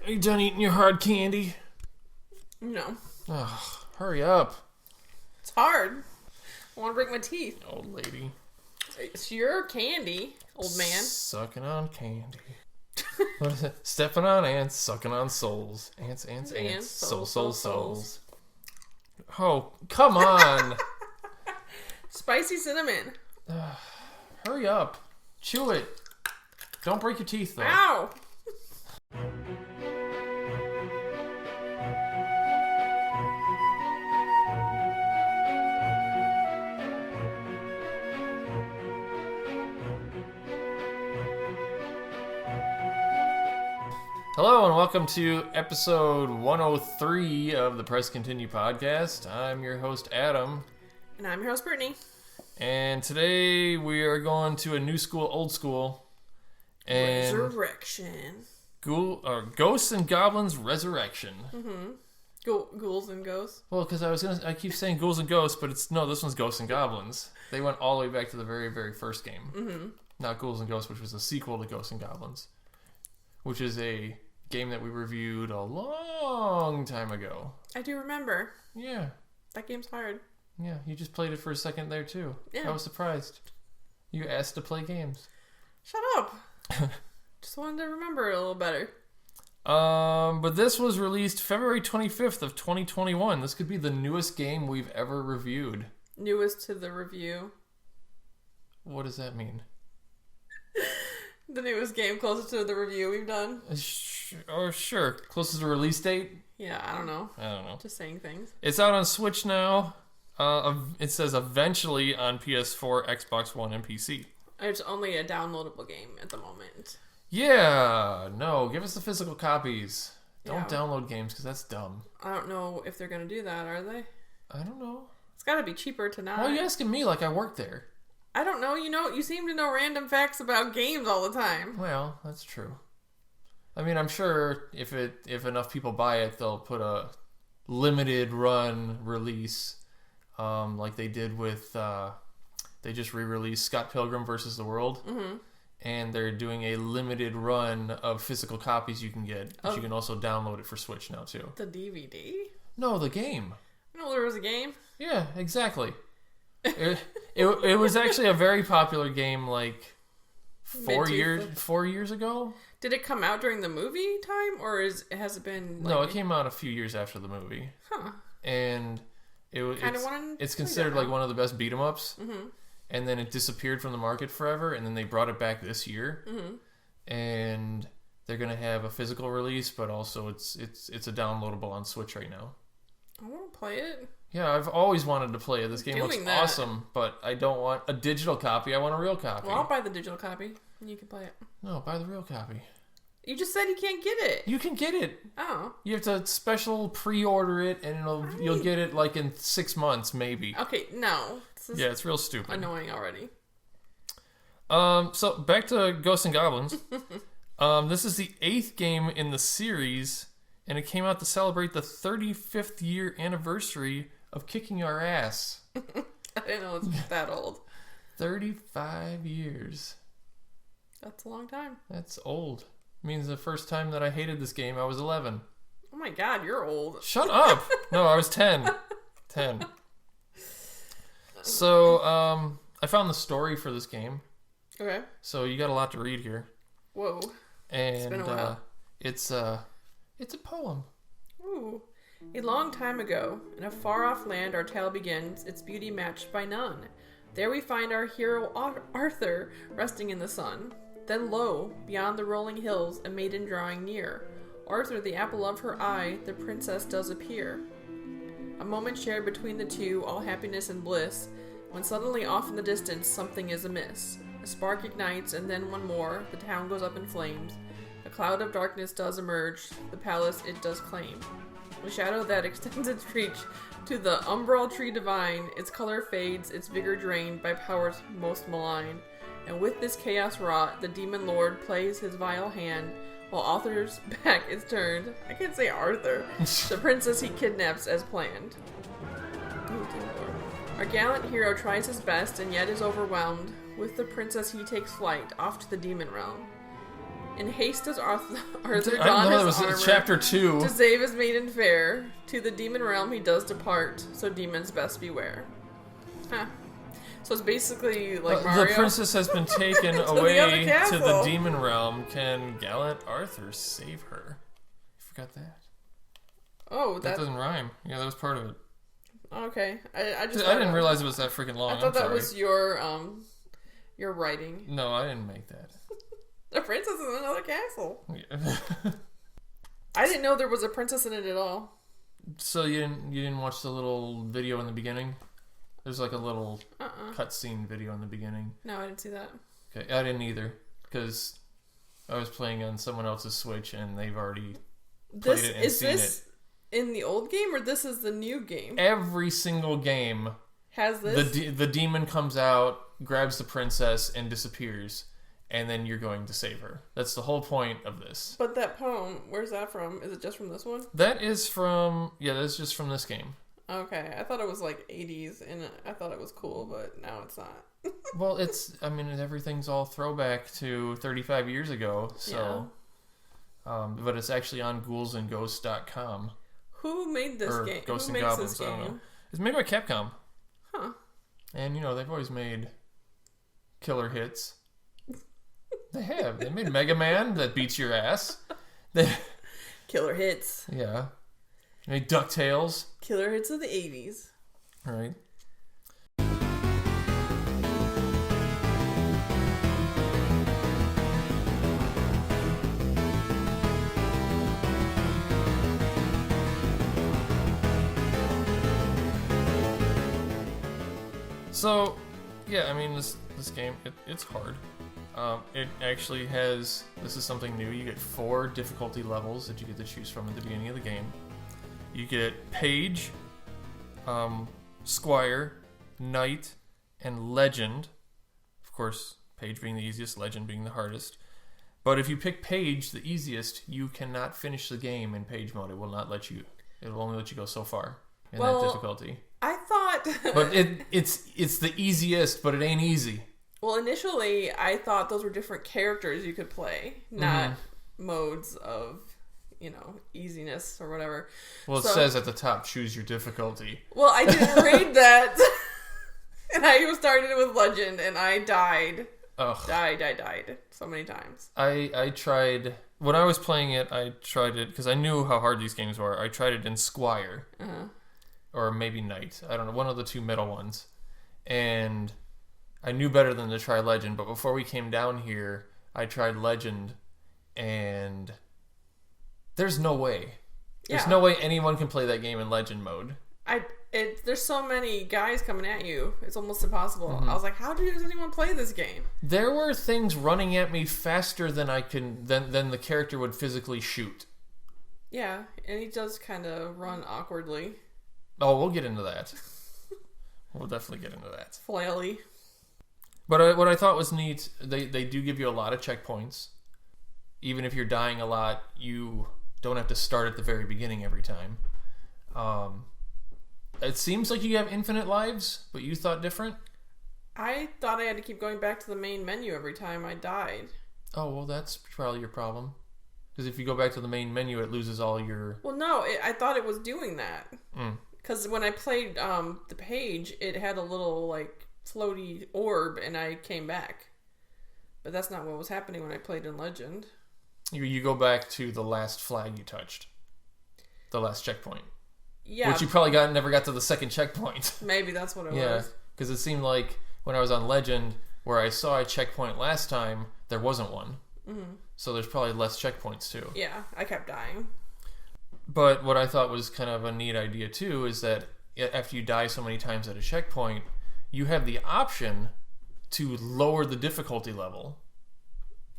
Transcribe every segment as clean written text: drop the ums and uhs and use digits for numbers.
Are you done eating your hard candy? No. Ugh, hurry up. It's hard. I want to break my teeth. Old lady. It's your candy, old man. Sucking on candy. What is it? Stepping on ants, sucking on souls. Ants, souls. Oh, come on. Spicy cinnamon. Hurry up. Chew it. Don't break your teeth, though. Ow! Hello and welcome to episode 103 of the Press Continue podcast. I'm your host, Adam. And I'm your host, Brittany. And today we are going to a new school, old school. And Resurrection. Ghosts N Goblins Resurrection. Mm-hmm. Ghouls and ghosts? Well, because I keep saying ghouls and ghosts, but this one's Ghosts and Goblins. They went all the way back to the very, very first game. Mm-hmm. Not Ghouls and Ghosts, which was a sequel to Ghosts and Goblins. Which is a game that we reviewed a long time ago. I do remember. Yeah. That game's hard. Yeah, you just played it for a second there, too. Yeah. I was surprised. You asked to play games. Shut up. Just wanted to remember it a little better. But this was released February 25th of 2021. This could be the newest game we've ever reviewed. Newest to the review. What does that mean? The newest game closest to the review we've done. Sure. Closest to release date? Yeah, I don't know. Just saying things. It's out on Switch now. It says eventually on PS4, Xbox One, and PC. It's only a downloadable game at the moment. Yeah. No, give us the physical copies. Don't Yeah. download games because that's dumb. I don't know if they're going to do that, are they? I don't know. It's got to be cheaper to not. Why are you asking me like I work there? I don't know. You seem to know random facts about games all the time. Well, that's true. I mean, I'm sure if enough people buy it, they'll put a limited run release, like they did with. They just re-released Scott Pilgrim vs. the World, and they're doing a limited run of physical copies you can get, but you can also download it for Switch now too. The DVD? No, the game. I know there was a game. Yeah, exactly. It was actually a very popular game, like 4 years ago. Did it come out during the movie time, or has it been? No, it came out a few years after the movie. Huh. And it's considered like one of the best beat 'em ups. Mm-hmm. And then it disappeared from the market forever, and then they brought it back this year. Mm-hmm. And they're gonna have a physical release, but also it's a downloadable on Switch right now. I want to play it. Yeah, I've always wanted to play it. This game looks awesome, but I don't want a digital copy. I want a real copy. Well, I'll buy the digital copy, and you can play it. No, buy the real copy. You just said you can't get it. You can get it. Oh. You have to special pre-order it, and you'll get it like in 6 months, maybe. Okay, no. Yeah, it's real stupid. Annoying already. So back to Ghosts N Goblins. This is the 8th game in the series, and it came out to celebrate the 35th year anniversary of kicking our ass. I didn't know it was that old. 35 years. That's a long time. That's old. Means the first time that I hated this game, I was 11. Oh my god, you're old. Shut up! No, I was 10. 10. So, I found the story for this game. Okay. So you got a lot to read here. Whoa. And it's been a while. It's a poem. Ooh. A long time ago, in a far-off land our tale begins, its beauty matched by none. There we find our hero Arthur resting in the sun. Then lo, beyond the rolling hills, a maiden drawing near. Arthur, the apple of her eye, the princess does appear. A moment shared between the two, all happiness and bliss, when suddenly off in the distance something is amiss. A spark ignites, and then one more, the town goes up in flames. A cloud of darkness does emerge, the palace it does claim. A shadow that extends its reach to the umbral tree divine, its color fades, its vigor drained by powers most malign. And with this chaos wrought, the demon lord plays his vile hand, while Arthur's back is turned. I can't say Arthur. The princess he kidnaps as planned. Our gallant hero tries his best and yet is overwhelmed. With the princess he takes flight, off to the demon realm. In haste does Arthur I don know that his was armor chapter 2. to save his maiden fair. To the demon realm he does depart, so demons best beware. Huh. So it's basically like Mario. The princess has been taken To the away other to castle. the demon realm. Can gallant Arthur save her? I forgot that. Oh, That doesn't rhyme. Yeah, that was part of it. Okay. I didn't realize it was that freaking long. I thought that sorry. was your writing. No, I didn't make that. The princess is in another castle. Yeah. I didn't know there was a princess in it at all. So you didn't watch the little video in the beginning? There's like a little cutscene video in the beginning. No, I didn't see that. Okay, I didn't either because I was playing on someone else's Switch and they've already played it and seen it. In the old game, or this is the new game? Every single game has this. The demon comes out, grabs the princess, and disappears, and then you're going to save her. That's the whole point of this. But that poem, where's that from? Is it just from this one? That's just from this game. Okay, I thought it was like 80s, and I thought it was cool, but now it's not. Well, everything's all throwback to 35 years ago, so. Yeah. But it's actually on ghouls-and-ghosts.com. Who made this game? Ghosts Who and makes Goblins, this game? I don't know. It's made by Capcom. Huh. And, they've always made killer hits. They have. They made Mega Man that beats your ass. Killer hits. Yeah. They made DuckTales. Killer hits of the 80s. All right. So, yeah, this game, it's hard. It actually has, this is something new, you get 4 difficulty levels that you get to choose from at the beginning of the game. You get Page, Squire, Knight, and Legend. Of course, Page being the easiest, Legend being the hardest. But if you pick Page, the easiest, you cannot finish the game in Page mode. It will not let you, it will only let you go so far in that difficulty. I thought... But it's the easiest, but it ain't easy. Well, initially, I thought those were different characters you could play, not modes of, easiness or whatever. Well, it says at the top, choose your difficulty. Well, I didn't read that. And I started with Legend, and I died. Ugh. Died so many times. I tried... When I was playing it, I tried it, because I knew how hard these games were. I tried it in Squire. Uh-huh. Or maybe Knight. I don't know. One of the 2 middle ones. And I knew better than to try Legend. But before we came down here, I tried Legend. And there's no way. There's no way anyone can play that game in Legend mode. There's so many guys coming at you. It's almost impossible. Mm-hmm. I was like, how does anyone play this game? There were things running at me faster than than the character would physically shoot. Yeah, and he does kind of run awkwardly. Oh, we'll get into that. We'll definitely get into that. Flaily. But what I thought was neat, they do give you a lot of checkpoints. Even if you're dying a lot, you don't have to start at the very beginning every time. It seems like you have infinite lives, but you thought different? I thought I had to keep going back to the main menu every time I died. Oh, well, that's probably your problem. Because if you go back to the main menu, it loses all your... Well, no, I thought it was doing that. Because when I played the Page, it had a little, floaty orb, and I came back. But that's not what was happening when I played in Legend. You go back to the last flag you touched. The last checkpoint. Yeah. Which you probably never got to the second checkpoint. Maybe that's what it was. Yeah, because it seemed like when I was on Legend, where I saw a checkpoint last time, there wasn't one. Mm-hmm. So there's probably less checkpoints too. Yeah, I kept dying. But what I thought was kind of a neat idea too is that after you die so many times at a checkpoint, you have the option to lower the difficulty level.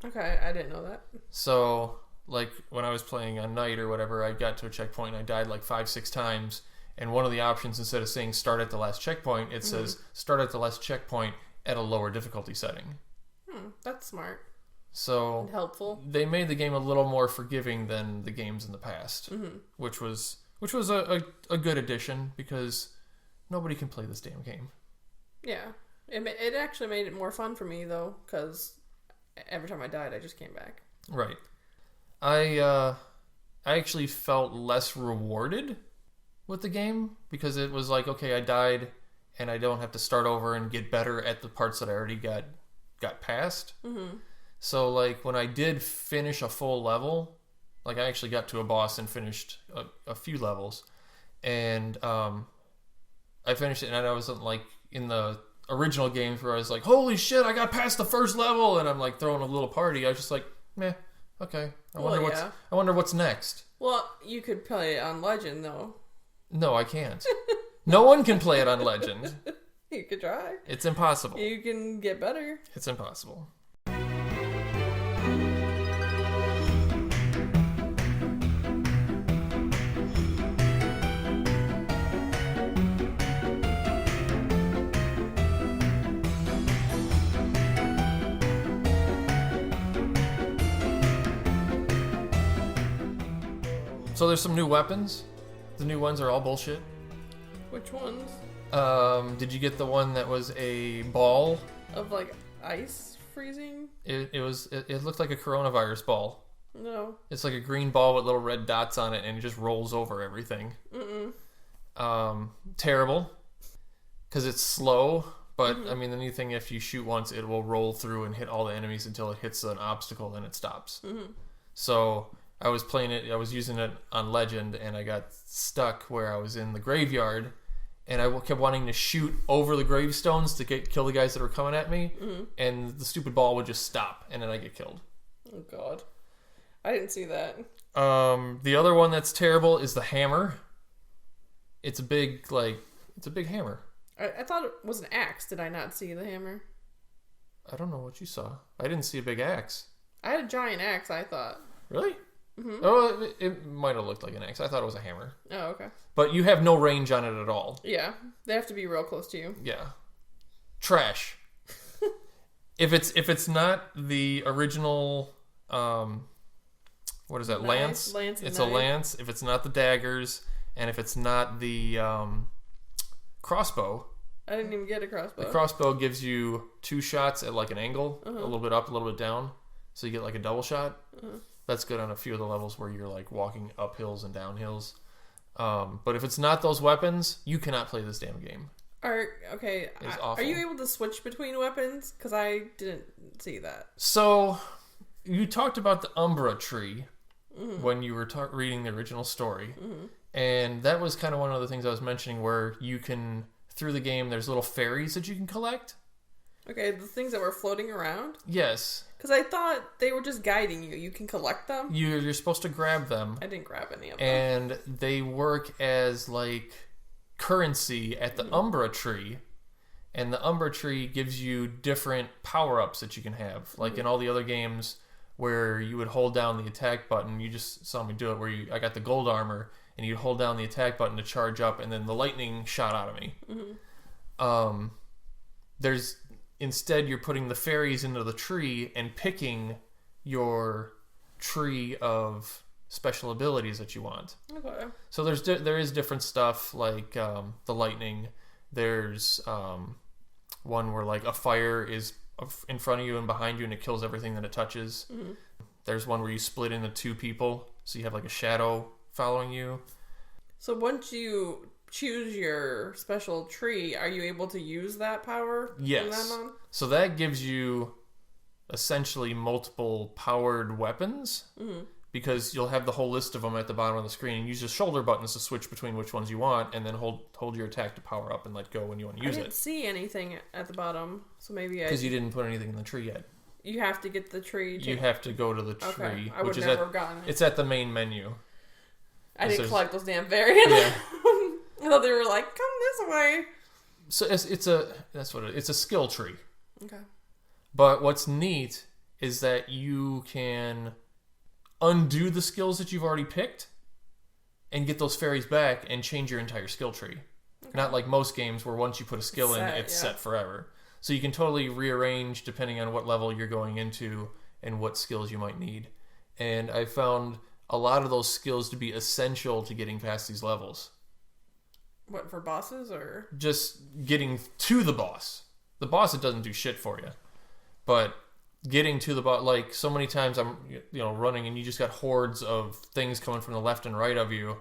Okay, I didn't know that. So, when I was playing on Night or whatever, I got to a checkpoint and I died 5-6 times. And one of the options, instead of saying start at the last checkpoint, it says start at the last checkpoint at a lower difficulty setting. That's smart. So and helpful. They made the game a little more forgiving than the games in the past, which was a good addition because nobody can play this damn game. Yeah, it actually made it more fun for me though, because every time I died, I just came back. Right. I actually felt less rewarded with the game because it was like, okay, I died and I don't have to start over and get better at the parts that I already got past. Mm-hmm. So like when I did finish a full level, like I actually got to a boss and finished a few levels, and I finished it, and I wasn't like in the original games where I was like, holy shit, I got past the first level, and I'm like throwing a little party. I was just like, meh, okay. I wonder what's next. Well, you could play it on Legend though. No, I can't. No one can play it on Legend. You could try. It's impossible. You can get better. It's impossible. So there's some new weapons. The new ones are all bullshit. Which ones? Did you get the one that was a ball? Of like ice freezing? It looked like a coronavirus ball. No. It's like a green ball with little red dots on it, and it just rolls over everything. Terrible. Because it's slow, but I mean the new thing, if you shoot once, it will roll through and hit all the enemies until it hits an obstacle and it stops. So I was playing it, I was using it on Legend, and I got stuck where I was in the graveyard, and I kept wanting to shoot over the gravestones to kill the guys that were coming at me, and the stupid ball would just stop, and then I get killed. Oh god. I didn't see that. The other one that's terrible is the hammer. It's a big hammer. I thought it was an axe. Did I not see the hammer? I don't know what you saw. I didn't see a big axe. I had a giant axe, I thought. Really? Oh, it might have looked like an axe. I thought it was a hammer. Oh, okay. But you have no range on it at all. Yeah, they have to be real close to you. Yeah. Trash. If it's not the original, what is that? Lance. It's a lance. If it's not the daggers, and if it's not the crossbow. I didn't even get a crossbow. The crossbow gives you 2 shots at like an angle, a little bit up, a little bit down, so you get like a double shot. That's good on a few of the levels where you're like walking up hills and down hills. But if it's not those weapons, you cannot play this damn game. Are you able to switch between weapons? Because I didn't see that. So you talked about the Umbra tree when you were reading the original story. And that was kind of one of the things I was mentioning, where you can, through the game, there's little fairies that you can collect. Okay, the things that were floating around? Yes. Because I thought they were just guiding you. You can collect them? You're supposed to grab them. I didn't grab any of them. And they work as, like, currency at the Umbra tree. And the Umbra tree gives you different power-ups that you can have. Like in all the other games where you would hold down the attack button. You just saw me do it, where I got the gold armor, and you'd hold down the attack button to charge up, and then the lightning shot out of me. Instead, you're putting the fairies into the tree and picking your tree of special abilities that you want. Okay. So there is different stuff, like the lightning. There's one where like a fire is in front of you and behind you, and it kills everything that it touches. There's one where you split into 2 people, so you have like a shadow following you. So once you choose your special tree, are you able to use that power? Yes. So that gives you essentially multiple powered weapons, because you'll have the whole list of them at the bottom of the screen, and use your shoulder buttons to switch between which ones you want, and then hold your attack to power up and let go when you want to use it. I didn't see anything at the bottom, so maybe because you didn't put anything in the tree yet. You have to get the tree. You have to go to the tree, okay. I would never have gotten it. It's at the main menu. I didn't collect those damn variants. Yeah. I thought they were like, come this way. So it's a skill tree. Okay. But what's neat is that you can undo the skills that you've already picked and get those fairies back and change your entire skill tree. Okay. Not like most games where once you put a skill it's set forever. So you can totally rearrange depending on what level you're going into and what skills you might need. And I found a lot of those skills to be essential to getting past these levels. What, for bosses or? Just getting to the boss. The boss, it doesn't do shit for you. But getting to the bot. Like so many times I'm running and you just got hordes of things coming from the left and right of you.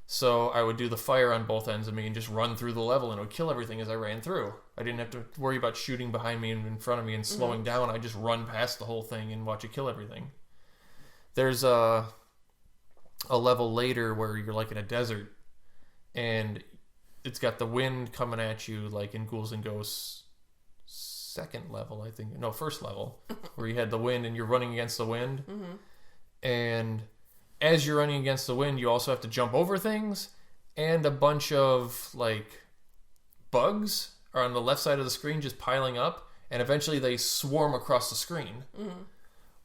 So I would do the fire on both ends of me and just run through the level, and it would kill everything as I ran through. I didn't have to worry about shooting behind me and in front of me and slowing down. I just run past the whole thing and watch it kill everything. There's a level later where you're like in a desert, and it's got the wind coming at you, like in Ghouls and Ghosts second level, I think. No, first level, where you had the wind and you're running against the wind. And as you're running against the wind, you also have to jump over things, and a bunch of like bugs are on the left side of the screen just piling up, and eventually they swarm across the screen.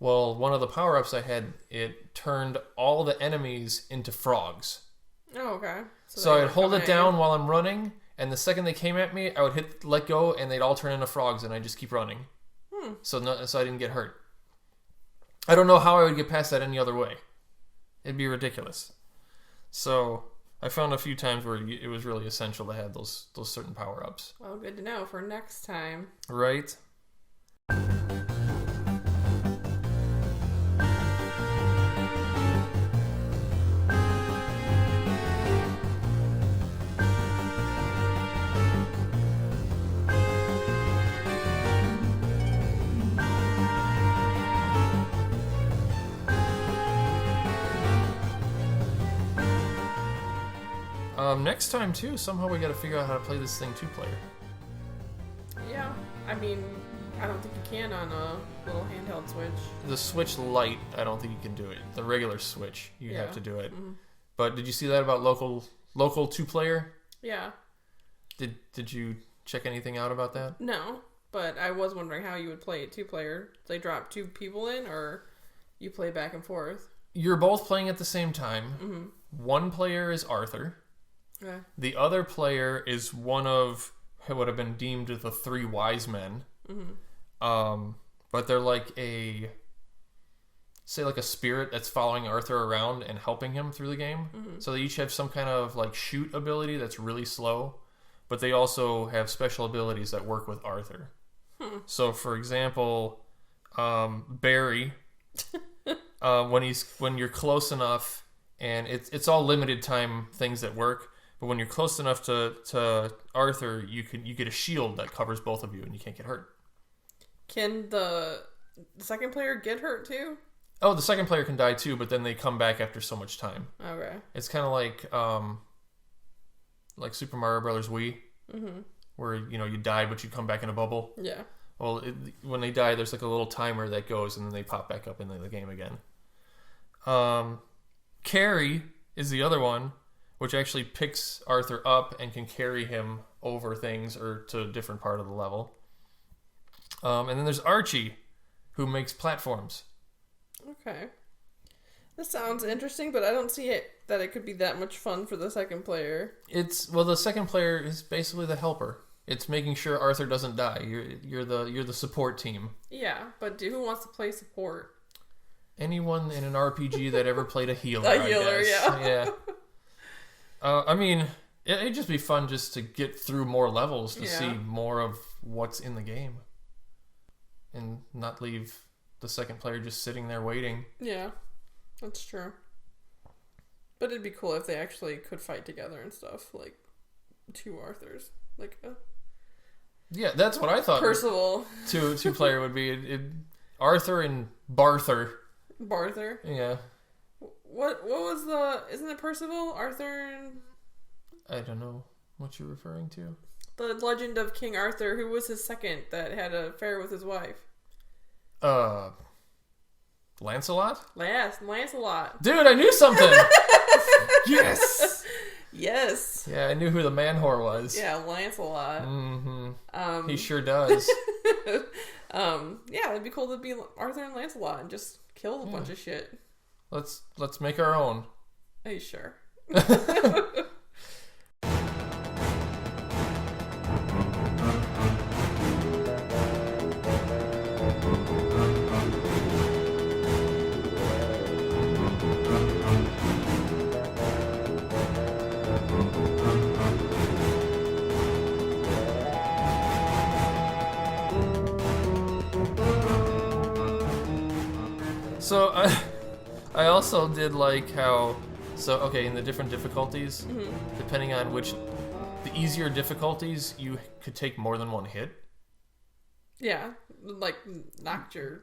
Well, one of the power-ups I had, it turned all the enemies into frogs. Oh, okay. So I'd hold it down while I'm running, and the second they came at me, I would let go, and they'd all turn into frogs, and I'd just keep running. So I didn't get hurt. I don't know how I would get past that any other way. It'd be ridiculous. So I found a few times where it was really essential to have those certain power-ups. Well, good to know for next time. Right? Next time, too, somehow we got to figure out how to play this thing 2-player. Yeah, I mean, I don't think you can on a little handheld Switch. The Switch Lite, I don't think you can do it. The regular Switch, you have to do it. But did you see that about local 2-player? Yeah. Did you check anything out about that? No, but I was wondering how you would play it 2-player. They drop 2 people in, or you play back and forth? You're both playing at the same time. One player is Arthur. Okay. The other player is one of what would have been deemed the 3 wise men. But they're like a spirit that's following Arthur around and helping him through the game. So they each have some kind of like shoot ability that's really slow, but they also have special abilities that work with Arthur. So for example, Barry, when you're close enough, and it's all limited time things that work. But when you're close enough to Arthur, you get a shield that covers both of you, and you can't get hurt. Can the second player get hurt too? Oh, the second player can die too, but then they come back after so much time. Okay. It's kind of like Super Mario Brothers Wii, where you die, but you come back in a bubble. Yeah. Well, when they die, there's like a little timer that goes, and then they pop back up in the game again. Carrie is the other one, which actually picks Arthur up and can carry him over things or to a different part of the level. And then there's Archie, who makes platforms. Okay. This sounds interesting, but I don't see that it could be that much fun for the second player. The second player is basically the helper. It's making sure Arthur doesn't die. You're the support team. Yeah, but who wants to play support? Anyone in an RPG that ever played a healer, I guess. Yeah. I mean, it'd just be fun just to get through more levels to see more of what's in the game. And not leave the second player just sitting there waiting. Yeah, that's true. But it'd be cool if they actually could fight together and stuff, like 2 Arthurs. Yeah, that's what I thought. Percival. 2-player would be Arthur and Barthur. Barthur? Yeah. What was isn't it Percival? Arthur and... I don't know what you're referring to. The legend of King Arthur, who was his second that had an affair with his wife. Lancelot? Yes, Lancelot. Dude, I knew something! Yes! Yes. Yeah, I knew who the man whore was. Yeah, Lancelot. He sure does. Yeah, it'd be cool to be Arthur and Lancelot and just kill a bunch of shit. Let's make our own. Are you sure? So I also did like how, so okay, in the different difficulties, depending on which, the easier difficulties, you could take more than one hit. Yeah, like knocked your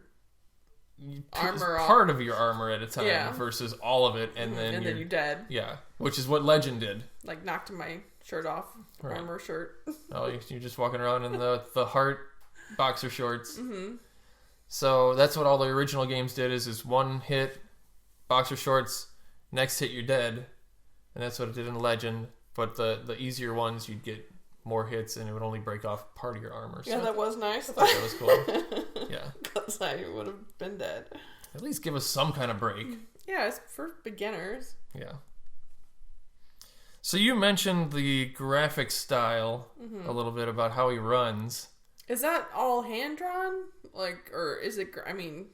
armor part off. of your armor at a time versus all of it, and then you're dead. Yeah, which is what Legend did. Like knocked my shirt off, armor shirt. Oh, you're just walking around in the heart boxer shorts. So that's what all the original games did, is one hit, boxer shorts, next hit you're dead. And that's what it did in Legend. But the easier ones, you'd get more hits and it would only break off part of your armor. So yeah, that was nice. I thought that was cool. Yeah. Because I would have been dead. At least give us some kind of break. Yeah, it's for beginners. Yeah. So you mentioned the graphic style a little bit about how he runs. Is that all hand-drawn? Like, or is it... I mean,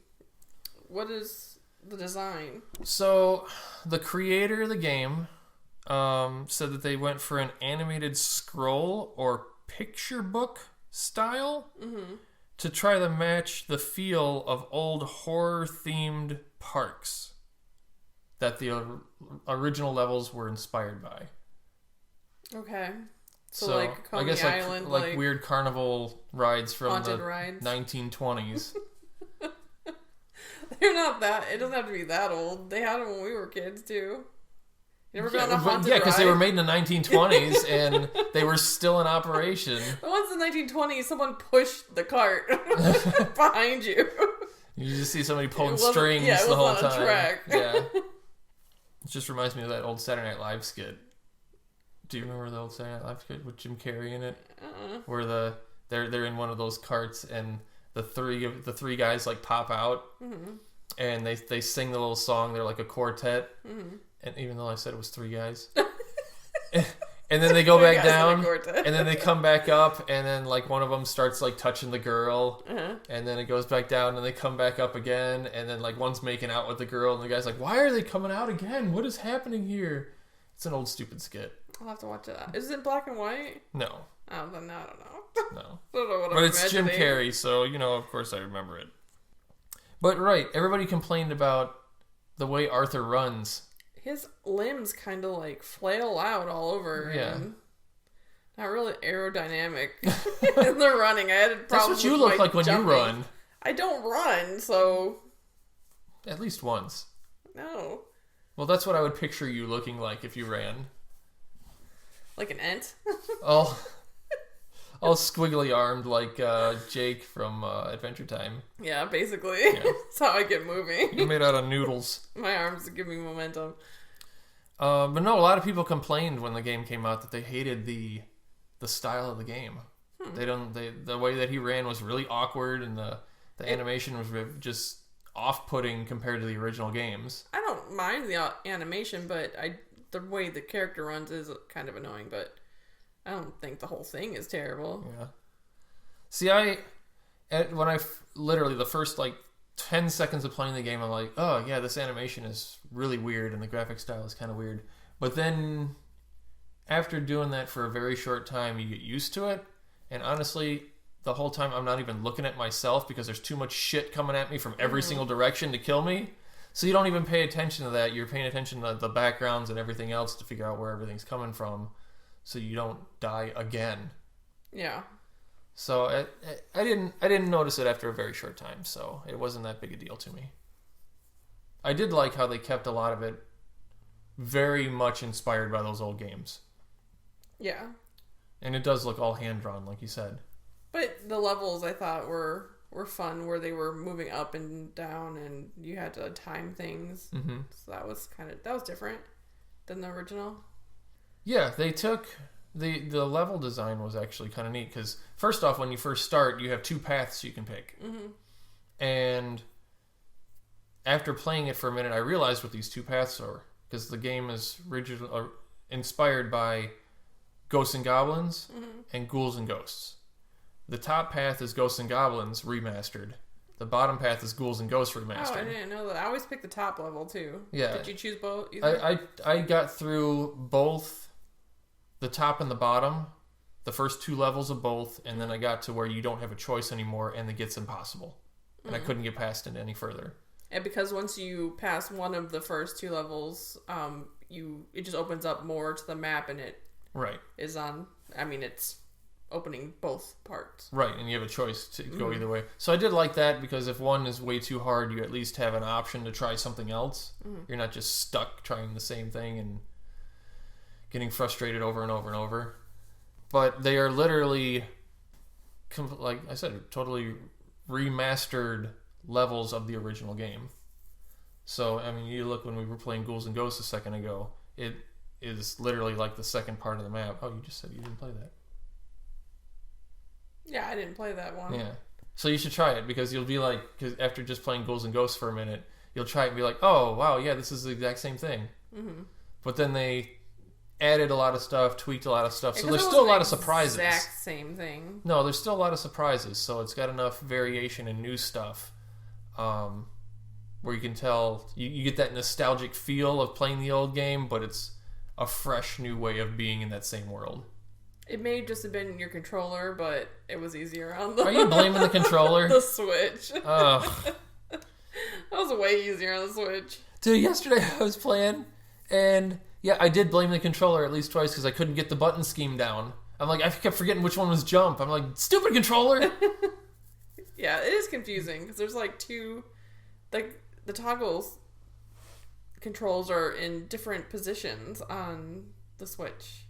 what is the design? So, the creator of the game said that they went for an animated scroll or picture book style to try to match the feel of old horror-themed parks that the original levels were inspired by. Okay. So like Coney I guess Island, like weird carnival rides from the rides. 1920s. They're not that. It doesn't have to be that old. They had them when we were kids too. You never been on a haunted ride? Yeah, because they were made in the 1920s and they were still in operation. The ones in the 1920s, someone pushed the cart behind you. You just see somebody pulling strings the whole time. Track. Yeah. It just reminds me of that old Saturday Night Live skit. Do you remember the old Saturday Night Live skit with Jim Carrey in it? Where they're in one of those carts and the three guys like pop out and they sing the little song. They're like a quartet, and even though I said it was three guys, and then they go back down, and then they come back up, and then like one of them starts like touching the girl, and then it goes back down, and they come back up again, and then like one's making out with the girl, and the guy's like, "Why are they coming out again? What is happening here?" It's an old stupid skit. I'll have to watch it. Is it in black and white? No. Oh, then I don't know. No. I don't know what but it's Jim Carrey, so, of course I remember it. But, right, everybody complained about the way Arthur runs. His limbs kind of, like, flail out all over. Yeah. And not really aerodynamic in the running. I had a problem. That's what you look like when you run. I don't run, so... At least once. No. Well, that's what I would picture you looking like if you ran. Like an ant? all squiggly armed like Jake from Adventure Time. Yeah, basically. Yeah. That's how I get moving. You're made out of noodles. My arms give me momentum. But no, a lot of people complained when the game came out that they hated the style of the game. The way that he ran was really awkward, and the animation was just off-putting compared to the original games. I don't mind the animation, but the way the character runs is kind of annoying, but I don't think the whole thing is terrible. Yeah. See, literally the first like 10 seconds of playing the game, I'm like, oh yeah, this animation is really weird and the graphic style is kind of weird. But then after doing that for a very short time, you get used to it. And honestly, the whole time I'm not even looking at myself because there's too much shit coming at me from every single direction to kill me. So you don't even pay attention to that. You're paying attention to the backgrounds and everything else to figure out where everything's coming from, so you don't die again. Yeah. So I didn't notice it after a very short time, so it wasn't that big a deal to me. I did like how they kept a lot of it very much inspired by those old games. Yeah. And it does look all hand-drawn, like you said. But the levels I thought were fun, where they were moving up and down and you had to time things. Mm-hmm. So that was different than the original. Yeah, they took the level design was actually kind of neat, because first off, when you first start, you have two paths you can pick. Mm-hmm. And after playing it for a minute, I realized what these two paths are, because the game is inspired by Ghosts N Goblins and Ghouls and Ghosts. The top path is Ghosts N Goblins remastered. The bottom path is Ghouls and Ghosts remastered. Oh, I didn't know that. I always pick the top level too. Yeah. Did you choose both? I got through both the top and the bottom, the first two levels of both, and then I got to where you don't have a choice anymore and it gets impossible. And I couldn't get past it any further. And because once you pass one of the first 2 levels, it just opens up more to the map, and it is on. I mean, it's opening both parts. Right, and you have a choice to go either way. So I did like that because if one is way too hard, you at least have an option to try something else. You're not just stuck trying the same thing and getting frustrated over and over and over. But they are literally, like I said, totally remastered levels of the original game. So, I mean, you look when we were playing Ghouls and Ghosts a second ago, it is literally like the second part of the map. Oh, you just said you didn't play that. Yeah, I didn't play that one. Yeah. So you should try it because you'll be like, because after just playing Ghouls and Ghosts for a minute, you'll try it and be like, oh, wow, yeah, this is the exact same thing. But then they added a lot of stuff, tweaked a lot of stuff, so there's still a lot of surprises. Exact same thing. No, there's still a lot of surprises, so it's got enough variation and new stuff where you can tell, you get that nostalgic feel of playing the old game, but it's a fresh new way of being in that same world. It may just have been your controller, but it was easier on the... Are you blaming the controller? The Switch. Oh. That was way easier on the Switch. Dude, yesterday I was playing, and yeah, I did blame the controller at least twice because I couldn't get the button scheme down. I'm like, I kept forgetting which one was jump. I'm like, stupid controller! Yeah, it is confusing because there's like 2... Like, the toggles controls are in different positions on the Switch.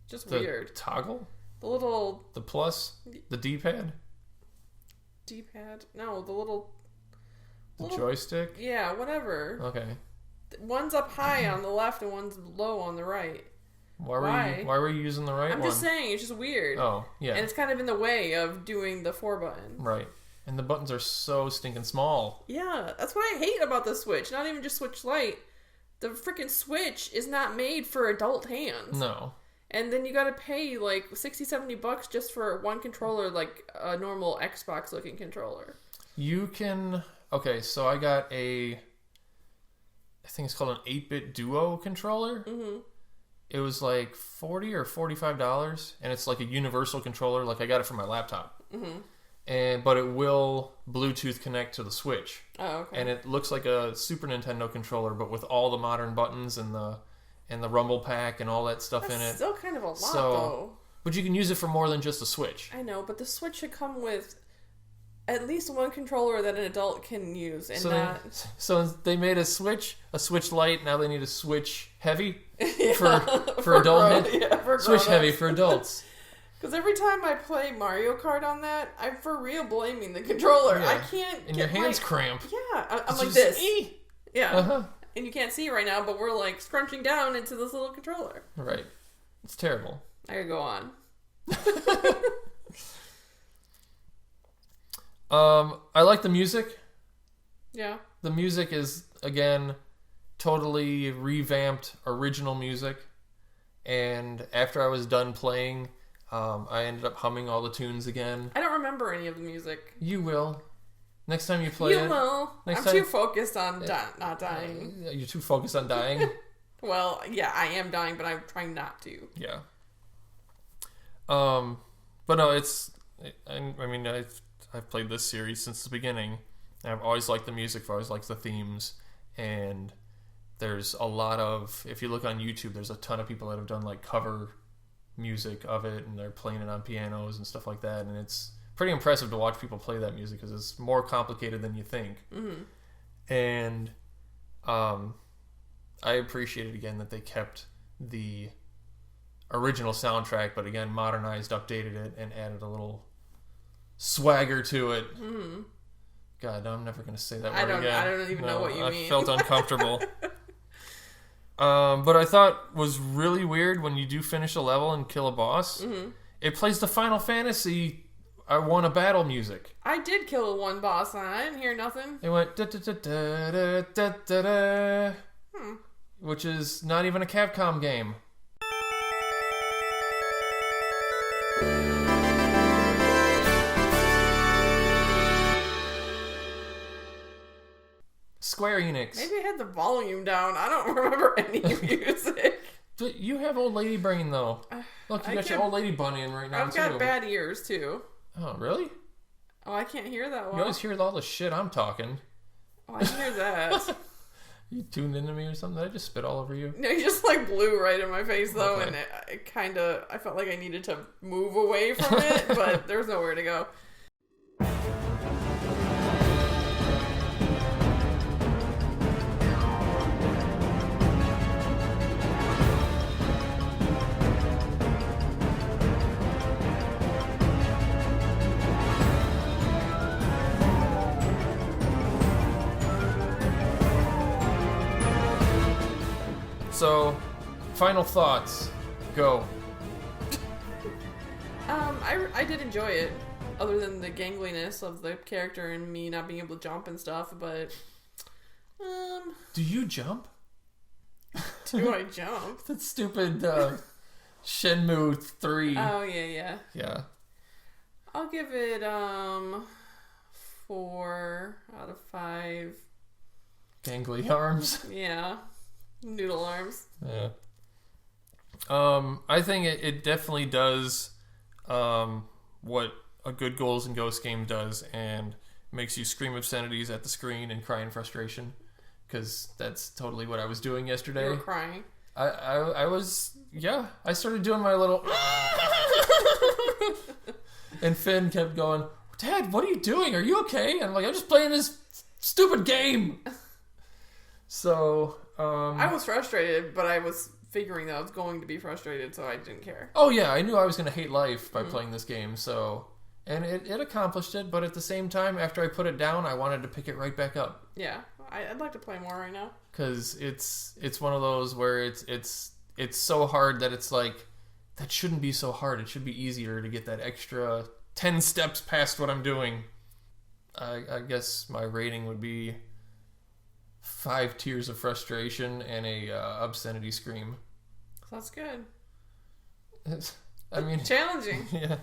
Just weird. Toggle? The little... The plus? The D-pad? D-pad? No, the little... Joystick? Yeah, whatever. Okay. One's up high on the left and one's low on the right. Why were you using the right one? I'm just saying, it's just weird. Oh, yeah. And it's kind of in the way of doing the 4 button. Right. And the buttons are so stinking small. Yeah, that's what I hate about the Switch. Not even just Switch Lite. The freaking Switch is not made for adult hands. No. And then you gotta pay like $60-$70 just for one controller, like a normal Xbox looking controller. You can... Okay, so I got I think it's called an 8-bit Duo controller. It was like $40 or $45, and it's like a universal controller. Like I got it from my laptop. But it will Bluetooth connect to the Switch. Oh, okay. And it looks like a Super Nintendo controller, but with all the modern buttons and the Rumble Pack and all that stuff in it. Still kind of a lot, though. But you can use it for more than just the Switch. I know, but the Switch should come with at least one controller that an adult can use, and so they made a Switch Lite. Now they need a Switch Heavy for adult. Switch Heavy for adults. Because every time I play Mario Kart on that, I'm for real blaming the controller. Yeah. I can't. And your hands cramp. Yeah, I'm like this. Yeah. And you can't see it right now, but we're like scrunching down into this little controller. Right. It's terrible. I could go on. I like the music. Yeah. The music is, again, totally revamped original music. And after I was done playing, I ended up humming all the tunes again. I don't remember any of the music. You will. Next time you play it. You will. I'm too focused on not dying. You're too focused on dying? Well, yeah, I am dying, but I'm trying not to. Yeah. But no, it's... I mean, I've played this series since the beginning. I've always liked the music. I've always liked the themes. And there's a lot of... If you look on YouTube, there's a ton of people that have done, like, cover music of it. And they're playing it on pianos and stuff like that. And it's pretty impressive to watch people play that music because it's more complicated than you think. And I appreciate it again that they kept the original soundtrack, but again modernized, updated it, and added a little swagger to it. God, I'm never going to say that word again. I don't even know what you mean. I felt uncomfortable. But I thought was really weird when you do finish a level and kill a boss. It plays the Final Fantasy I won a battle music. I did kill one boss and I didn't hear nothing. It went da da da da da da da, which is not even a Capcom game. Square Enix. Maybe I had the volume down. I don't remember any music. You have old lady brain though. Look, you got your old lady bunny in right now. I've got bad ears too. Oh, really? Oh, I can't hear that well. You always hear all the shit I'm talking. Oh, I didn't hear that. You tuned into me or something? Did I just spit all over you? No, you just like blew right in my face though, Okay. and it kind of, I felt like I needed to move away from it, but there was nowhere to go. So, final thoughts. Go. I did enjoy it, other than the gangliness of the character and me not being able to jump and stuff, but, Do you jump? do I jump? That stupid Shenmue 3. Oh, yeah. Yeah. I'll give it, 4 out of 5. Gangly arms. Yeah. Noodle arms. Yeah. I think it definitely does what a good Ghouls and Ghosts game does, and makes you scream obscenities at the screen and cry in frustration, because that's totally what I was doing yesterday. You were crying. I was, yeah. I started doing my little... And Finn kept going, Dad, what are you doing? Are you okay? And I'm like, I'm just playing this stupid game. So... I was frustrated, but I was figuring that I was going to be frustrated, so I didn't care. Oh yeah, I knew I was going to hate life by playing this game, so... And it accomplished it, but at the same time, after I put it down, I wanted to pick it right back up. Yeah, I'd like to play more right now. Because it's one of those where it's so hard that it's like, that shouldn't be so hard. It should be easier to get that extra 10 steps past what I'm doing. I guess my rating would be 5 tears of frustration and a obscenity scream. That's good. I mean... Challenging. Yeah.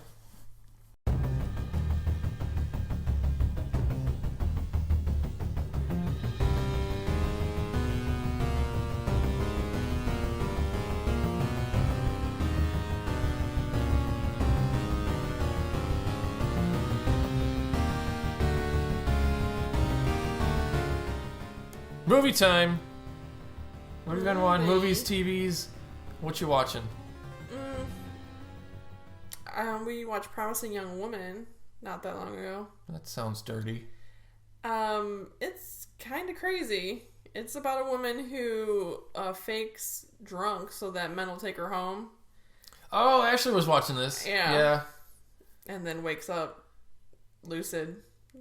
Movie time. What have you been watching? Movies, TVs? What you watching? We watched Promising Young Woman not that long ago. That sounds dirty. It's kind of crazy. It's about a woman who fakes drunk so that men will take her home. Oh, Ashley was watching this. Yeah. And then wakes up lucid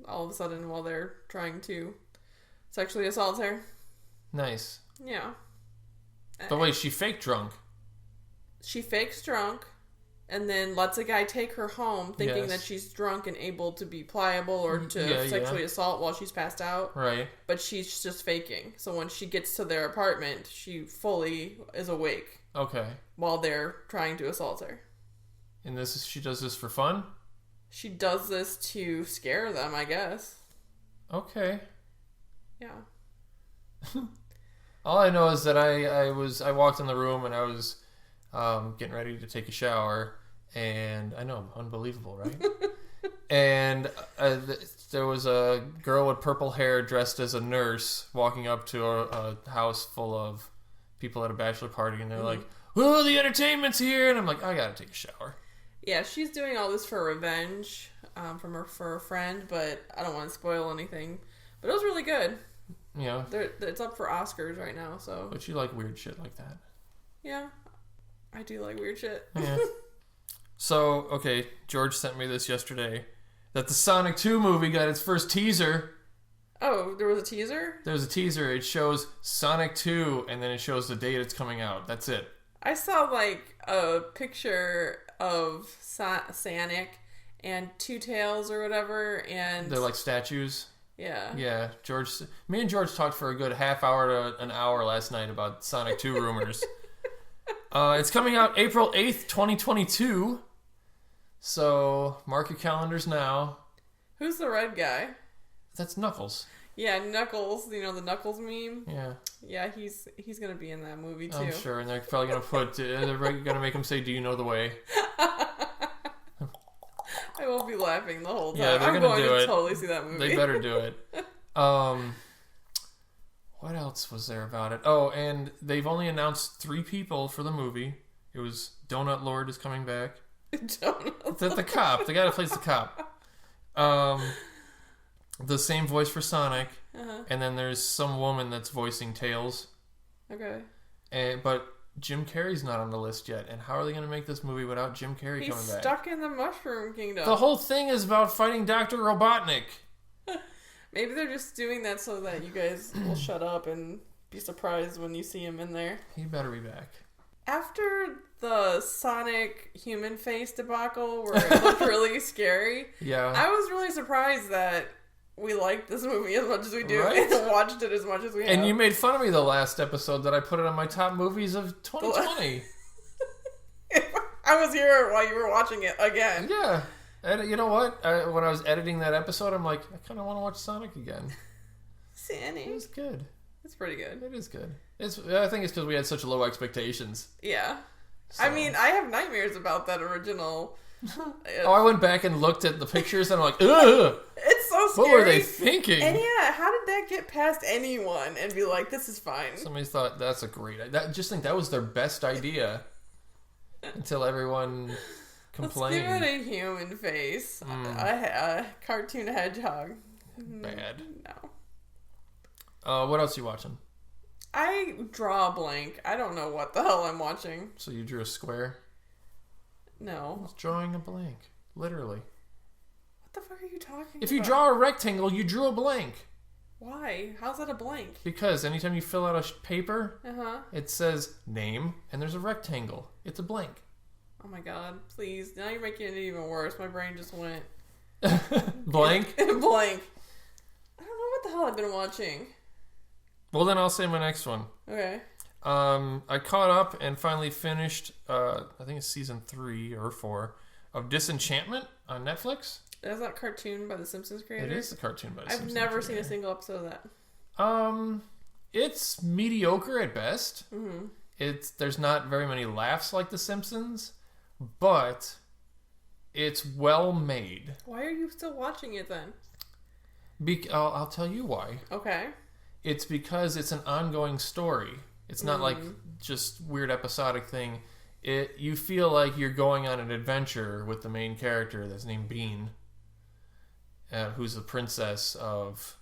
all of a sudden while they're trying to sexually assault her. Nice. Yeah. But wait, she faked drunk. She fakes drunk and then lets a guy take her home thinking Yes. that she's drunk and able to be pliable or to sexually assault while she's passed out. Right. But she's just faking. So when she gets to their apartment, she fully is awake Okay. while they're trying to assault her. And she does this for fun? She does this to scare them, I guess. Okay. Yeah. All I know is that I walked in the room and I was getting ready to take a shower, and I know, unbelievable, right? And there was a girl with purple hair dressed as a nurse walking up to a house full of people at a bachelor party, and they're like, "Oh, the entertainment's here!" And I'm like, I gotta take a shower. Yeah, she's doing all this for revenge for her friend, but I don't want to spoil anything. But it was really good. You know, It's up for Oscars right now, so... but you like weird shit like that. Yeah, I do like weird shit. Yeah. So, okay, George sent me this yesterday, that the Sonic 2 movie got its first teaser. Oh, there was a teaser? There's a teaser. It shows Sonic 2, and then it shows the date it's coming out. That's it. I saw, like, a picture of Sonic and Two Tails or whatever, and... They're like statues. Yeah. Yeah, me and George talked for a good half hour to an hour last night about Sonic 2 rumors. It's coming out April 8th, 2022. So, mark your calendars now. Who's the red guy? That's Knuckles. Yeah, Knuckles. You know, the Knuckles meme? Yeah. Yeah, he's gonna be in that movie, too. I'm sure, and they're probably going to they're going to make him say, "Do you know the way?" I will be laughing the whole time. Yeah, they're I'm gonna going do to it. totally see that movie. They better do it. What else was there about it? Oh, and they've only announced 3 people for the movie. It was Donut Lord is coming back. The cop. The guy that plays the cop. The same voice for Sonic. Uh-huh. And and then there's some woman that's voicing Tails. Okay. But Jim Carrey's not on the list yet. And how are they going to make this movie without Jim Carrey coming back? He's stuck in the Mushroom Kingdom. The whole thing is about fighting Dr. Robotnik. Maybe they're just doing that so that you guys will shut up and be surprised when you see him in there. He better be back. After the Sonic human face debacle where it looked really scary, Yeah. I was really surprised that we liked this movie as much as we do Right? and watched it as much as we have. And you made fun of me the last episode that I put it on my top movies of 2020. I was here while you were watching it again. Yeah. And you know what? When I was editing that episode, I'm like, I kind of want to watch Sonic again. Sonic. It was good. It's pretty good. It is good. I think it's because we had such low expectations. Yeah. So. I mean, I have nightmares about that original. I went back and looked at the pictures and I'm like, ugh! It's so scary. What were they thinking? And yeah, how did that get past anyone and be like, this is fine? Somebody thought that's a great idea. Just think that was their best idea until everyone complained. Let's give it a human face. A cartoon hedgehog. Bad. No. What else are you watching? I draw a blank. I don't know what the hell I'm watching. So you drew a square? No. It's drawing a blank. Literally. What the fuck are you talking about? If you draw a rectangle, you drew a blank. Why? How's that a blank? Because anytime you fill out a paper, Uh-huh. it says name, and there's a rectangle. It's a blank. Oh my god, please. Now you're making it even worse. My brain just went... Blank? blank. I don't know what the hell I've been watching. Well, then I'll say my next one. Okay. I caught up and finally finished, I think it's season 3 or 4 of Disenchantment on Netflix. Is that cartoon by the Simpsons creators? It is a cartoon by the I've Simpsons never creator. seen a single episode of that. It's mediocre at best. Mm-hmm. There's not very many laughs like The Simpsons, but it's well made. Why are you still watching it then? I'll tell you why. Okay. It's because it's an ongoing story. It's not like just weird episodic thing. You feel like you're going on an adventure with the main character that's named Bean, who's the princess of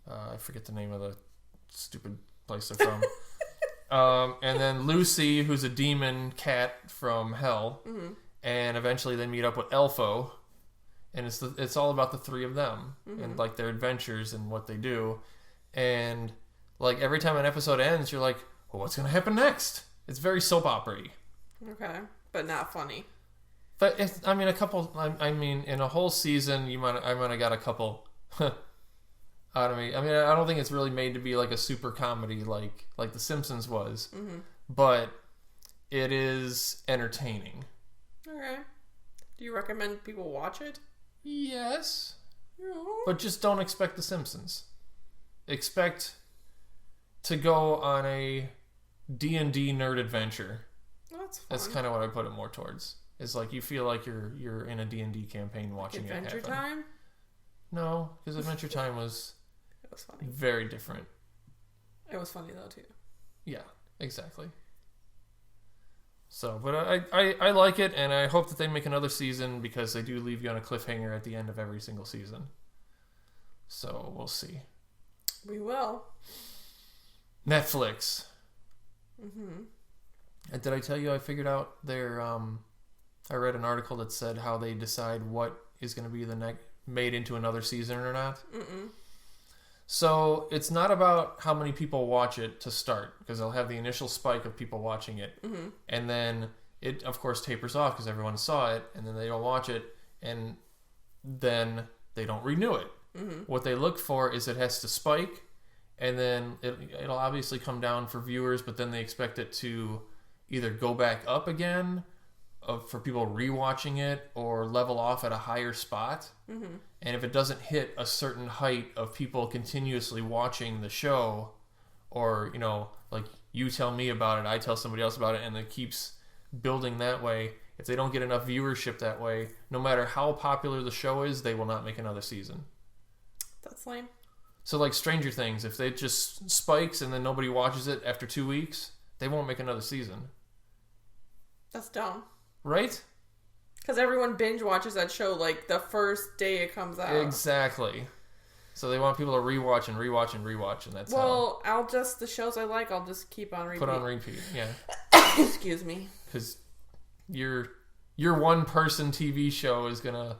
I forget the name of the stupid place they're from. And then Lucy, who's a demon cat from hell, and eventually they meet up with Elfo, and it's all about the 3 of them and like their adventures and what they do, and like every time an episode ends, you're like, well, what's gonna happen next? It's very soap opera-y. Okay. But not funny. But I mean, in a whole season, I might have got a couple out of me. I mean, I don't think it's really made to be like a super comedy like The Simpsons was, but it is entertaining. Okay. Do you recommend people watch it? Yes, No. but just don't expect The Simpsons. Expect to go on a D&D nerd adventure. That's fun. That's kind of what I put it more towards. It's like you feel like you're in a D&D campaign watching Adventure it happen. Time? No, because Adventure Time was It was funny. very different. It was funny though too. Yeah, exactly. So, but I like it, and I hope that they make another season because they do leave you on a cliffhanger at the end of every single season. So we'll see. We will. Netflix. Mm-hmm. And did I tell you I figured out their? I read an article that said how they decide what is going to be made into another season or not. Mm-mm. So it's not about how many people watch it to start, because they'll have the initial spike of people watching it, and then it of course tapers off because everyone saw it, and then they don't watch it, and then they don't renew it. What they look for is it has to spike, and then it'll obviously come down for viewers, but then they expect it to either go back up again for people rewatching it, or level off at a higher spot. And if it doesn't hit a certain height of people continuously watching the show, or like you tell me about it, I tell somebody else about it, and it keeps building that way, if they don't get enough viewership that way, no matter how popular the show is, they will not make another season. That's lame. So like Stranger Things, if they just spikes and then nobody watches it after 2 weeks, they won't make another season. That's dumb. Right? Because everyone binge watches that show like the first day it comes out. Exactly. So they want people to rewatch and rewatch and rewatch, and that's the shows I like, I'll just keep on repeat. Put on repeat, yeah. Excuse me. Because your one-person TV show is going to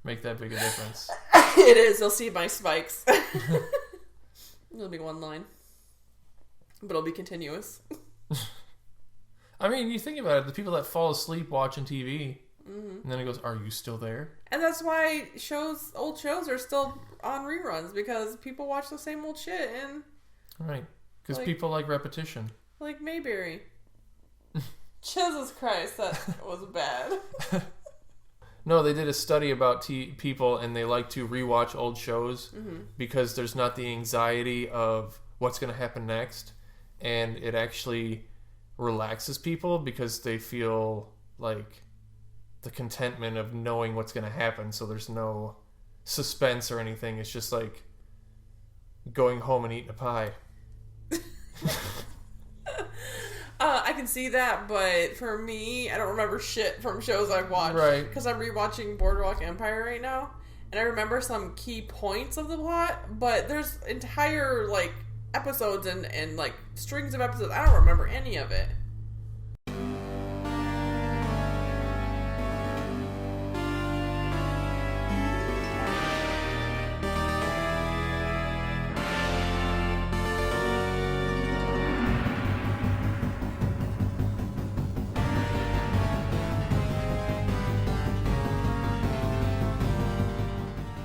make that big a difference. It is. They'll see my spikes. It'll be one line. But it'll be continuous. I mean, you think about it, the people that fall asleep watching TV, and then it goes, are you still there? And that's why old shows are still on reruns, because people watch the same old shit. And right. Because people like repetition. Like Mayberry. Jesus Christ, that was bad. No, they did a study about people, and they like to rewatch old shows because there's not the anxiety of what's going to happen next, and it actually relaxes people because they feel like the contentment of knowing what's going to happen, so there's no suspense or anything. It's just like going home and eating a pie. I can see that, but for me, I don't remember shit from shows I've watched. Right. Because I'm rewatching Boardwalk Empire right now, and I remember some key points of the plot, but there's entire, like, episodes and like, strings of episodes. I don't remember any of it.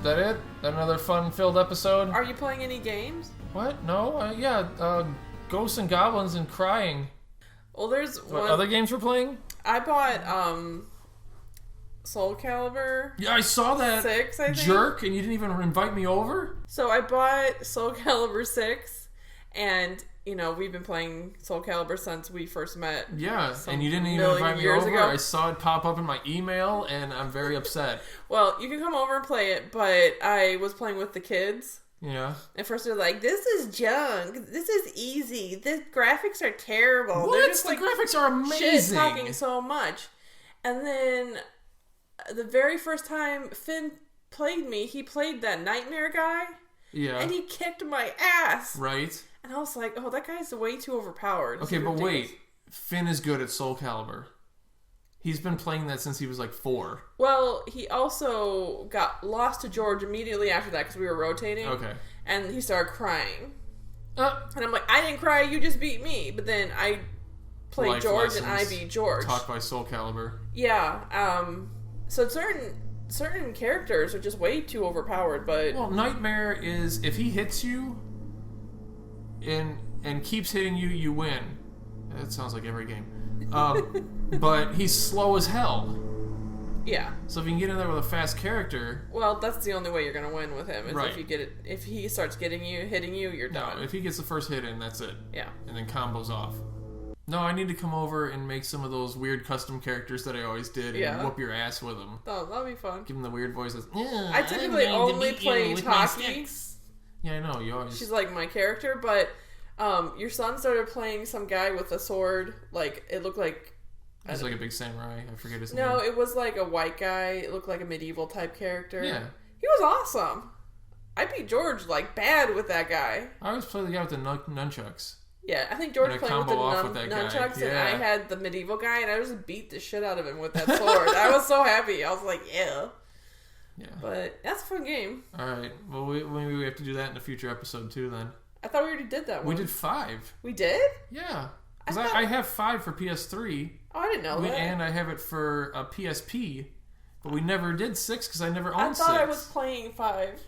That it? Another fun-filled episode? Are you playing any games? What? No? Ghosts and Goblins and Crying. Well, there's what other games we're playing? I bought Soul Calibur. Yeah, I saw that 6, I think. Jerk, and you didn't even invite me over? So I bought Soul Calibur 6, and, you know, we've been playing Soul Calibur since we first met. Yeah, and you didn't even invite me over. I saw it pop up in my email, and I'm very upset. Well, you can come over and play it, but I was playing with the kids. Yeah. At first they're like, this is junk. This is easy. The graphics are terrible. What? They're just, the like, graphics are amazing. Shit talking so much. And then the very first time Finn played me, he played that Nightmare guy. Yeah. And he kicked my ass. Right. And I was like, oh, that guy's way too overpowered. Okay, but wait. Finn is good at Soul Calibur. He's been playing that since he was like 4. Well, he also got lost to George immediately after that because we were rotating. Okay. And he started crying. And I'm like, I didn't cry, you just beat me. But then I played George and I beat George. Taught by Soul Calibur. Yeah. So certain characters are just way too overpowered, but... Well, Nightmare is, if he hits you and keeps hitting you, you win. That sounds like every game. But he's slow as hell. Yeah. So if you can get in there with a fast character... Well, that's the only way you're going to win with him. Is right. If he starts hitting you, you're done. No, if he gets the first hit in, that's it. Yeah. And then combos off. No, I need to come over and make some of those weird custom characters that I always did and whoop your ass with them. Oh, that'll be fun. Give them the weird voices. I typically only play Taki. Yeah, I know. You always... She's like my character, but your son started playing some guy with a sword. Like, it looked like... He was like a big samurai. I forget his name. No, it was like a white guy. It looked like a medieval type character. Yeah. He was awesome. I beat George, like, bad with that guy. I always play the guy with the nunchucks. Yeah, I think George played with the nunchucks, and I had the medieval guy, and I just beat the shit out of him with that sword. I was so happy. I was like, yeah. Yeah. But that's a fun game. Alright. Well, maybe we have to do that in a future episode, too, then. I thought we already did that one. We did 5. We did? Yeah. Because I have 5 for PS3. Oh, I didn't know that. And I have it for a PSP. But we never did 6 because I never owned 6. I thought I was playing 5.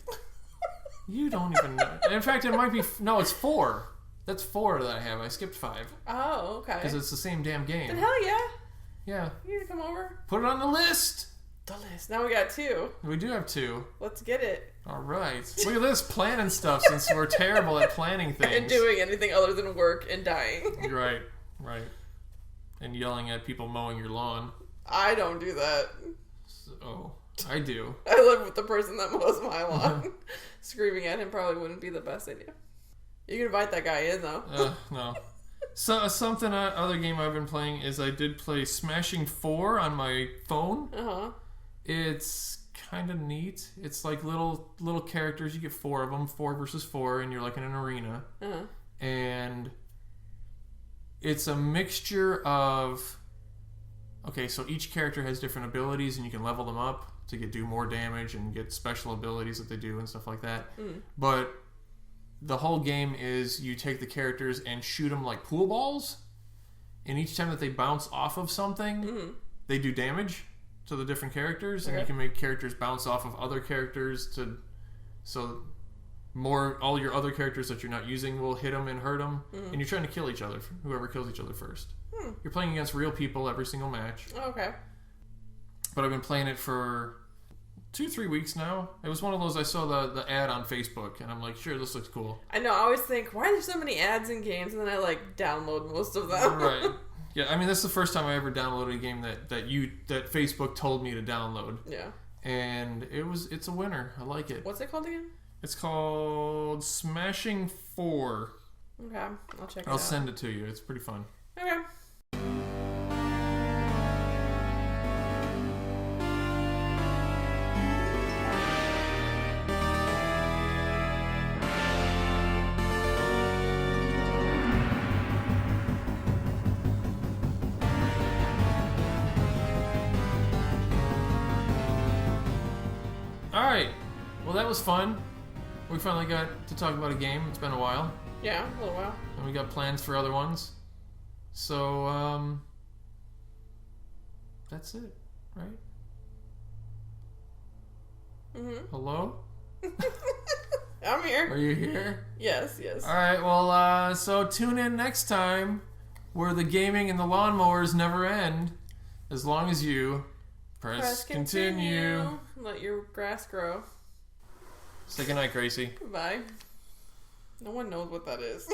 You don't even know. In fact, it might be... No, it's 4. That's 4 that I have. I skipped 5. Oh, okay. Because it's the same damn game. Then hell yeah. Yeah. You need to come over. Put it on the list. The list. Now we got 2. We do have 2. Let's get it. All right. Look at this, planning stuff, since we're terrible at planning things. And doing anything other than work and dying. Right. And yelling at people mowing your lawn. I don't do that. Oh. I do. I live with the person that mows my lawn. Screaming at him probably wouldn't be the best idea. You can invite that guy in, though. No. So something other game I've been playing is I did play Smashing 4 on my phone. Uh-huh. It's kind of neat. It's like little characters. You get 4 of them, 4 versus 4, and you're like in an arena. Uh-huh. And it's a mixture of... Okay, so each character has different abilities, and you can level them up to do more damage and get special abilities that they do and stuff like that. Mm. But the whole game is you take the characters and shoot them like pool balls, and each time that they bounce off of something, they do damage to the different characters, and you can make characters bounce off of other characters so all your other characters that you're not using will hit them and hurt them, and you're trying to kill each other, whoever kills each other first. You're playing against real people every single match. Oh, okay. But I've been playing it for 2-3 weeks now. It was one of those, I saw the ad on Facebook, and I'm like, sure, this looks cool. I know, I always think, why are there so many ads in games? And then I, download most of them. Right. Yeah, I mean, this is the first time I ever downloaded a game that Facebook told me to download. Yeah. And it's a winner. I like it. What's it called again? It's called Smashing 4. Okay, I'll check it out. I'll send it to you. It's pretty fun. Okay. Alright. Well, that was fun. We finally got to talk about a game. It's been a while. Yeah, a little while. And we got plans for other ones. So, that's it, right? Mm-hmm. Hello? I'm here. Are you here? Yes. Alright, well, so tune in next time where the gaming and the lawnmowers never end as long as you press continue. Let your grass grow. Say goodnight, Gracie. Goodbye. No one knows what that is.